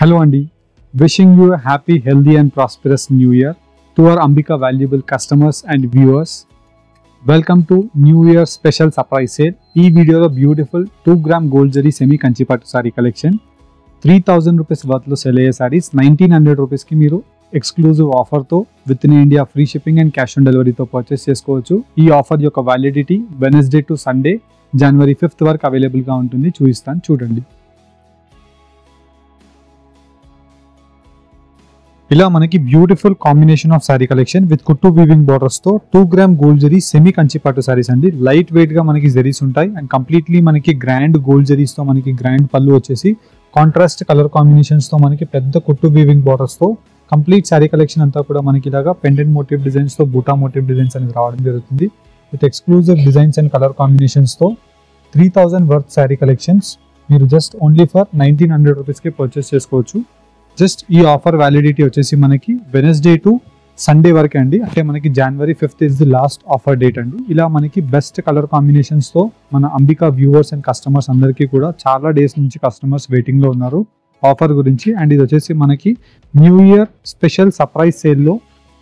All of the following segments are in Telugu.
Hello Andy, wishing you a happy, healthy and prosperous new year to our Ambika valuable customers and viewers. Welcome to New Year special surprise sale. Ee video lo beautiful 2 gram gold zari semi kanchi pattu saree collection 3000 rupees worth lo sell ayye sarees 1900 rupees ki meeru exclusive offer to within India free shipping and cash on delivery to purchase chesukovachu. Ee offer yokka validity Wednesday to Sunday January 5th వరకు అవైలబుల్ గా ఉంటుంది. చూపిస్తాను చూడండి. ఇలా మనకి beautiful combination of sorry collection with కుట్టు వీవింగ్ బోర్డర్స్ తో 2 gram gold zari semi Kanchi పట్టు సారీస్ అండి. లైట్ వెయిట్ గా మనకి జరీస్ ఉంటాయి అండ్ కంప్లీట్లీ మనకి గ్రాండ్ గోల్డ్ జరీస్ తో మనకి గ్రాండ్ పళ్ళు వచ్చేసి కాంట్రాస్ట్ కలర్ కాంబినేషన్స్ తో మనకి పెద్ద కుట్టు వీవింగ్ బోర్డర్స్ తో కంప్లీట్ సారీ కలెక్షన్ అంతా కూడా మనకి ఇలాగా పెండెంట్ మోటివ్ డిజైన్స్ తో బూటా మోటివ్ డిజైన్స్ అనేది రావడం జరుగుతుంది. With exclusive designs and colour combinations తో 3000 వర్త్ సారీ కలెక్షన్స్ మీరు జస్ట్ ఓన్లీ ఫర్ 1900 రూపీస్ కి పర్చేస్ చేసుకోవచ్చు. జస్ట్ ఈ ఆఫర్ వ్యాలిడిటీ వచ్చేసి మనకి వెనస్డే టు సండే వరకే అండి. అంటే మనకి January 5th is the last offer date అండి. ఇలా మనకి బెస్ట్ కలర్ కాంబినేషన్స్ తో మన అంబికా వ్యూవర్స్ అండ్ కస్టమర్స్ అందరికీ కూడా చాలా డేస్ నుంచి కస్టమర్స్ వెయిటింగ్ లో ఉన్నారు ఆఫర్ గురించి. అండ్ ఇది వచ్చేసి మనకి new year special surprise sale లో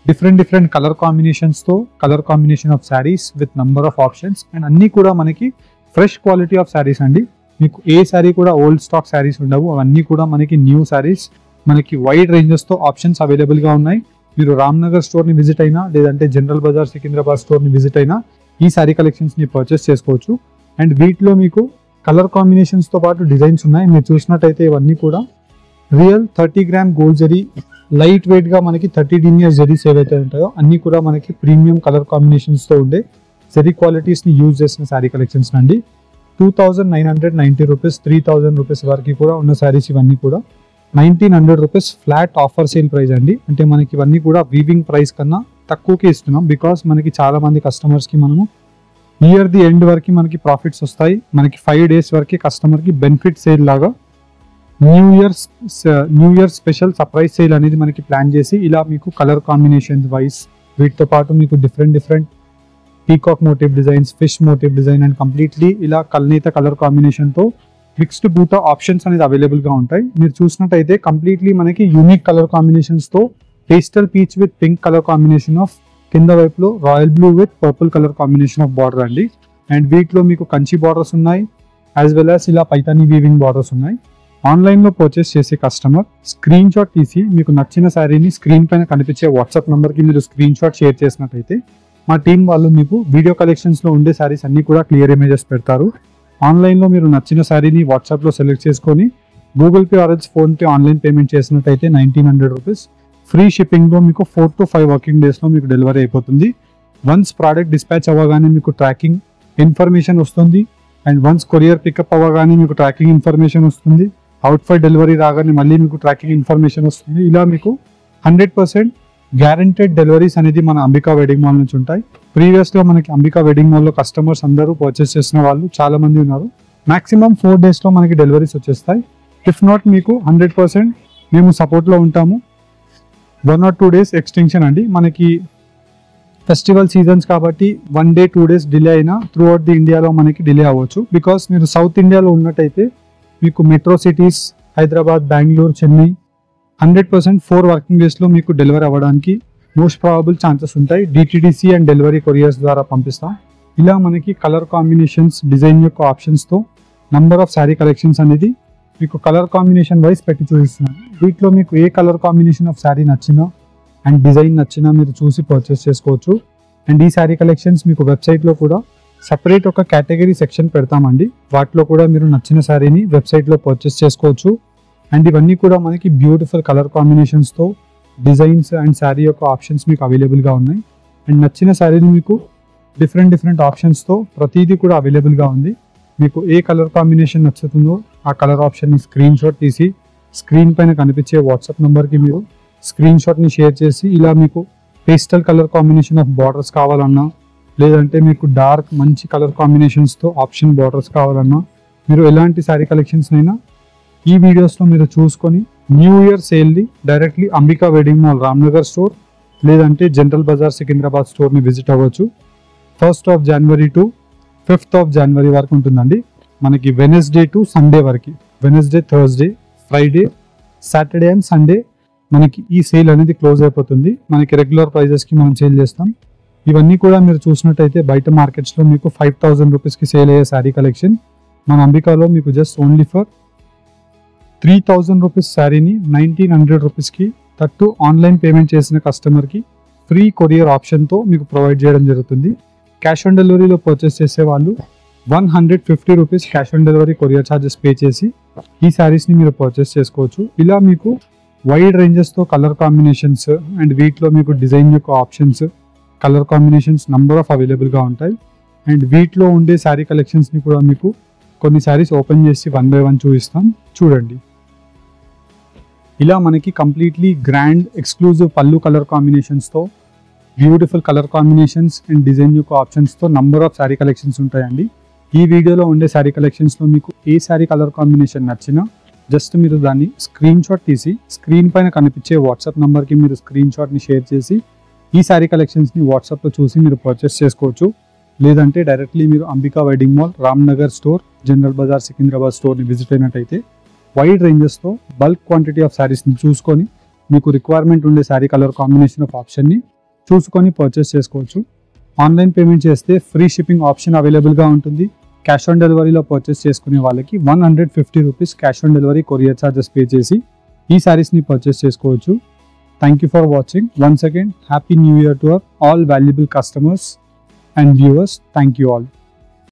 డిఫరెంట్ కలర్ కాంబినేషన్స్ తో colour combination of saris with number of options and అన్ని కూడా మనకి ఫ్రెష్ క్వాలిటీ ఆఫ్ శారీస్ అండి. మీకు ఏ శారీ కూడా ఓల్డ్ స్టాక్ శారీస్ ఉండవు, అవన్నీ కూడా మనకి న్యూ శారీస్. మనకి వైడ్ రేంజెస్ తో ఆప్షన్స్ అవైలబుల్ గా ఉన్నాయి. మీరు రామ్నగర్ స్టోర్ ని విజిట్ అయినా లేదంటే జనరల్ బజార్ సికింద్రాబాద్ స్టోర్ ని విజిట్ అయినా ఈ శారీ కలెక్షన్స్ ని పర్చేస్ చేసుకోవచ్చు. అండ్ వీటిలో మీకు కలర్ కాంబినేషన్స్ తో పాటు డిజైన్స్ ఉన్నాయి. మీరు చూసినట్టయితే ఇవన్నీ కూడా real 30 gram gold zari light weight గా మనకి 30 డీనియర్ జరీస్ ఏవైతే ఉంటాయో అన్ని కూడా మనకి ప్రీమియం కలర్ కాంబినేషన్స్ తో ఉండే జరీ క్వాలిటీస్ ని యూజ్ చేసిన శారీ కలెక్షన్స్ అండి. 2990 రూపీస్ 3000 రూపీస్ వరకు కూడా ఉన్న శారీస్ ఇవన్నీ కూడా 1900 rupees flat offer sale price అండి. అంటే మనకి ఇవన్నీ కూడా వీవింగ్ ప్రైస్ కన్నా తక్కువకే ఇస్తున్నాం. బికాస్ మనకి చాలా మంది కస్టమర్స్ కి మనము ఇయర్ ది ఎండ్ వరకు మనకి ప్రాఫిట్స్ వస్తాయి. మనకి 5 డేస్ వరకు కస్టమర్ కి బెనిఫిట్ సేల్ లాగా new year special surprise sale అనేది మనకి ప్లాన్ చేసి ఇలా మీకు కలర్ కాంబినేషన్ వైస్ వీటితో పాటు మీకు different peacock motif designs, fish motif design and completely ఇలా కల్నేత కలర్ కాంబినేషన్ తో మిక్స్డ్ బూటా ఆప్షన్స్ అనేది అవైలబుల్ గా ఉంటాయి. మీరు చూసినట్టయితే కంప్లీట్లీ మనకి యూనిక్ కలర్ కాంబినేషన్స్ తో pastel peach with pink colour combination of కింద వైపులో royal blue with purple colour combination of border అండి. అండ్ వీటిలో మీకు కంచి బార్డర్స్ ఉన్నాయి యాజ్ వెల్ యాజ్ ఇలా పైతానీ వీవింగ్ బార్డర్స్ ఉన్నాయి. ఆన్లైన్ లో పర్చేస్ చేసే కస్టమర్ స్క్రీన్ షాట్ తీసి మీకు నచ్చిన శారీని స్క్రీన్ పైన కనిపించే వాట్సాప్ నంబర్ కి మీరు స్క్రీన్ షాట్ షేర్ చేసినట్టయితే మా టీం వాళ్ళు మీకు వీడియో కలెక్షన్స్ లో ఉండే శారీస్ అన్ని కూడా క్లియర్ ఇమేజెస్ పెడతారు. ఆన్లైన్ లో మీరు నచ్చిన శారీని వాట్సాప్ లో సెలెక్ట్ చేసుకొని Google pay or PhonePe online payment చేసినట్టయితే 1900 రూపీస్ ఫ్రీ షిప్పింగ్ లో మీకు 4 to 5 వర్కింగ్ డేస్ లో మీకు డెలివరీ అయిపోతుంది. వన్స్ ప్రోడక్ట్ డిస్పాచ్ అవ్వగానే మీకు ట్రాకింగ్ ఇన్ఫర్మేషన్ వస్తుంది అండ్ వన్స్ కొరియర్ పికప్ అవ్వగానే మీకు ట్రాకింగ్ ఇన్ఫర్మేషన్ వస్తుంది. అవుట్ ఫర్ డెలివరీ రాగానే మళ్ళీ మీకు ట్రాకింగ్ ఇన్ఫర్మేషన్ వస్తుంది. ఇలా మీకు 100% గ్యారంటెడ్ డెలివరీస్ అనేది మన అంబికా వెడ్డింగ్ మాల్ నుంచి ఉంటాయి. ప్రీవియస్ గా మనకి అంబికా వెడ్డింగ్ మాల్ లో కస్టమర్స్ అందరూ పర్చేస్ చేసిన వాళ్ళు చాలా మంది ఉన్నారు. మాక్సిమం 4 డేస్ లో మనకి డెలివరీస్ వచ్చేస్తాయి. ఇఫ్ నాట్ మీకు 100% మేము సపోర్ట్ లో ఉంటాము. 1 or 2 డేస్ ఎక్స్టెన్షన్ అండి. మనకి ఫెస్టివల్ సీజన్స్ కాబట్టి 1 day 2 days డిలే అయినా త్రూ అవుట్ ది ఇండియాలో మనకి డిలే అవ్వచ్చు. బికాస్ మీరు సౌత్ ఇండియాలో ఉన్నట్టయితే మీకు metro cities Hyderabad, Bengaluru, Chennai 100% 4 working days లో మీకు డెలివరీ అవ్వడానికి మోస్ట్ ప్రాబబుల్ ఛాన్సెస్ ఉంటాయి. డిటిడిసి అండ్ డెలివరీ కొరియర్స్ ద్వారా పంపిస్తాం. ఇలా మనకి కలర్ కాంబినేషన్స్ డిజైన్ యొక్క ఆప్షన్స్ తో నంబర్ ఆఫ్ శారీ కలెక్షన్స్ అనేది మీకు కలర్ కాంబినేషన్ వైజ్ పెట్టి చూపిస్తున్నాను. వీటిలో మీకు ఏ కలర్ కాంబినేషన్ ఆఫ్ శారీ నచ్చినా అండ్ డిజైన్ నచ్చినా మీరు చూసి పర్చేస్ చేసుకోవచ్చు. అండ్ ఈ శారీ కలెక్షన్స్ మీకు వెబ్సైట్ లో కూడా సపరేట్ ఒక కేటగిరీ సెక్షన్ పెడతామండి. వాటిలో కూడా మీరు నచ్చిన శారీని వెబ్సైట్ లో పర్చేస్ చేసుకోవచ్చు. అండ్ ఇవన్నీ కూడా మనకి బ్యూటిఫుల్ కలర్ కాంబినేషన్స్ తో డిజైన్స్ అండ్ శారీ యొక్క ఆప్షన్స్ మీకు అవైలబుల్ గా ఉన్నాయి. అండ్ నచ్చిన శారీని మీకు డిఫరెంట్ ఆప్షన్స్ తో ప్రతిదీ కూడా అవైలబుల్ గా ఉంది. మీకు ఏ కలర్ కాంబినేషన్ నచ్చుతుందో ఆ కలర్ ఆప్షన్ ని స్క్రీన్ షాట్ తీసి స్క్రీన్ పైన కనిపించే వాట్సాప్ నంబర్ కి మీరు స్క్రీన్ షాట్ ని షేర్ చేసి ఇలా మీకు pastel colour combination of borders కావాలన్నా లేదంటే మీకు డార్క్ మంచి కలర్ కాంబినేషన్స్ తో ఆప్షన్ బార్డర్స్ కావాలన్నా మీరు ఎలాంటి శారీ కలెక్షన్స్ అయినా ఈ వీడియోస్ లో మీరు చూసుకొని న్యూ ఇయర్ సేల్ ని directly Ambika wedding mall Ramnagar store లేదంటే జనరల్ బజార్ సికింద్రాబాద్ స్టోర్ ని విజిట్ అవ్వచ్చు. 1st of January to 5th of January వరకు ఉంటుందండి. మనకి వెనస్డే టు సండే వరకు, Wednesday, Thursday, Friday, Saturday and Sunday మనకి ఈ సేల్ అనేది క్లోజ్ అయిపోతుంది. మనకి రెగ్యులర్ ప్రైజెస్కి మనం సేల్ చేస్తాం. ఇవన్నీ కూడా మీరు చూసినట్టయితే బయట మార్కెట్స్లో మీకు 5,000 రూపీస్కి సేల్ అయ్యే శారీ కలెక్షన్. మన అంబికాలో మీకు జస్ట్ ఓన్లీ ఫర్ 3,000 రూపీస్ శారీని 1,900 రూపీస్కి తట్టు ఆన్లైన్ పేమెంట్ చేసిన కస్టమర్కి ఫ్రీ కొరియర్ ఆప్షన్తో మీకు ప్రొవైడ్ చేయడం జరుగుతుంది. క్యాష్ ఆన్ డెలివరీలో పర్చేస్ చేసే వాళ్ళు 150 rupees cash on delivery courier charges pay చేసి ఈ శారీస్ని మీరు పర్చేస్ చేసుకోవచ్చు. ఇలా మీకు వైడ్ రేంజెస్తో కలర్ కాంబినేషన్స్ అండ్ వీటిలో మీకు డిజైన్ యొక్క options, colour combinations number of అవైలబుల్గా ఉంటాయి. అండ్ వీటిలో ఉండే శారీ కలెక్షన్స్ని కూడా మీకు కొన్ని శారీస్ ఓపెన్ చేసి 1 by 1 చూపిస్తాం. చూడండి, ఇలా మనకి కంప్లీట్లీ గ్రాండ్ ఎక్స్క్లూజివ్ పళ్ళు కలర్ కాంబినేషన్స్తో, beautiful colour combinations and design యొక్క ఆప్షన్స్తో నంబర్ ఆఫ్ శారీ కలెక్షన్స్ ఉంటాయండి. ఈ వీడియోలో ఉండే శారీ కలెక్షన్స్లో మీకు ఏ శారీ కలర్ కాంబినేషన్ నచ్చినా జస్ట్ మీరు దాన్ని స్క్రీన్ షాట్ తీసి స్క్రీన్ పైన కనిపించే వాట్సాప్ నెంబర్కి మీరు స్క్రీన్ షాట్ని షేర్ చేసి ఈ శారీ కలెక్షన్స్ని వాట్సాప్లో చూసి మీరు పర్చేస్ చేసుకోవచ్చు. లేదంటే డైరెక్ట్లీ మీరు Ambika wedding mall, Ramnagar store, general Bazaar, Secunderabad స్టోర్ని విజిట్ అయినట్టయితే వైడ్ రేంజెస్తో బల్క్ క్వాంటిటీ ఆఫ్ శారీస్ని చూసుకొని మీకు రిక్వైర్మెంట్ ఉండే శారీ కలర్ కాంబినేషన్ ఆఫ్ ఆప్షన్ని చూసుకొని పర్చేస్ చేసుకోవచ్చు. ఆన్లైన్ పేమెంట్ చేస్తే ఫ్రీ షిప్పింగ్ ఆప్షన్ అవైలబుల్గా ఉంటుంది. క్యాష్ ఆన్ డెలివరీలో పర్చేస్ చేసుకునే వాళ్ళకి 150 rupees cash on delivery courier charges pay చేసి ఈ శారీస్ని పర్చేస్ చేసుకోవచ్చు. Thank you for watching. Once again happy new year to our all valuable customers and viewers. Thank you all.